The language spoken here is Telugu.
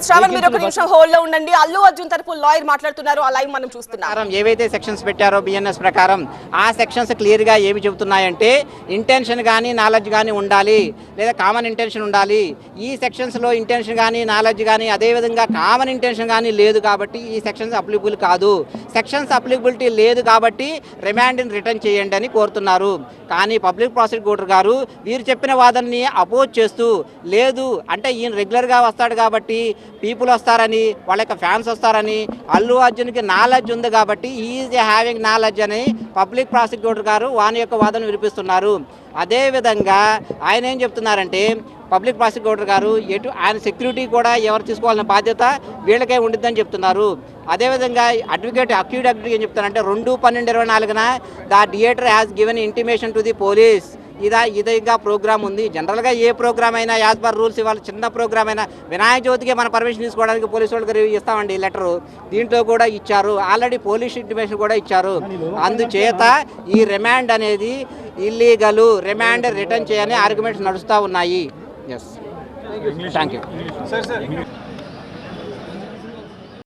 శ్రావణ్ మీరు ఒక నిమిషం హోల్డ్ లో ఉండండి. అల్లు అర్జున్ తరపు లాయర్ మాట్లాడుతున్నారు, ఆ లైవ్ మనం చూస్తున్నాం. ఏవైతే సెక్షన్స్ పెట్టారో బిఎన్ఎస్ ప్రకారం ఆ సెక్షన్స్ క్లియర్ గా ఏమి చెబుతున్నాయంటే ఇంటెన్షన్ కానీ నాలెడ్జ్ కానీ ఉండాలి, లేదా కామన్ ఇంటెన్షన్ ఉండాలి. ఈ సెక్షన్స్ లో ఇంటెన్షన్ కానీ నాలెడ్జ్ కానీ అదేవిధంగా కామన్ ఇంటెన్షన్ కానీ లేదు కాబట్టి ఈ సెక్షన్స్ అప్లికబుల్ కాదు. సెక్షన్స్ అప్లికబిలిటీ లేదు కాబట్టి రిమాండ్ని రిటర్న్ చేయండి అని కోరుతున్నారు. కానీ పబ్లిక్ ప్రాసిక్యూటర్ గారు వీరు చెప్పిన వాదనని అపోజ్ చేస్తూ లేదు అంటే ఈయన రెగ్యులర్గా వస్తాడు కాబట్టి పీపుల్ వస్తారని, వాళ్ళ యొక్క ఫ్యాన్స్ వస్తారని, అల్లు అర్జున్కి నాలెడ్జ్ ఉంది కాబట్టి ఈజ్ హ్యావింగ్ నాలెడ్జ్ అని పబ్లిక్ ప్రాసిక్యూటర్ గారు వాని యొక్క వాదన వినిపిస్తున్నారు. అదేవిధంగా ఆయన ఏం చెప్తున్నారంటే పబ్లిక్ ప్రాసిక్యూటర్ గారు ఆయన సెక్యూరిటీ కూడా ఎవరు తీసుకోవాలన్న బాధ్యత వీళ్ళకే ఉండిద్దని చెప్తున్నారు. అదేవిధంగా అక్యూడ్ అడ్వకేట్ ఏం చెప్తారంటే 2/12/24న the theatre has given intimation to the police. ఇదిగా ప్రోగ్రామ్ ఉంది. జనరల్గా ఏ ప్రోగ్రామ్ అయినా యాజ్ పర్ రూల్స్ ఇవాళ చిన్న ప్రోగ్రామ్ అయినా వినాయక చవితికి మన పర్మిషన్ తీసుకోవడానికి పోలీసు వాళ్ళకి ఇస్తామండి లెటరు. దీంట్లో కూడా ఇచ్చారు, ఆల్రెడీ పోలీస్ ఇంటిమేషన్ కూడా ఇచ్చారు. అందుచేత ఈ రిమాండ్ అనేది ఇల్లీగలు, రిమాండ్ రిటర్న్ చేయని ఆర్గ్యుమెంట్స్ నడుస్తూ ఉన్నాయి. Yes, thank you.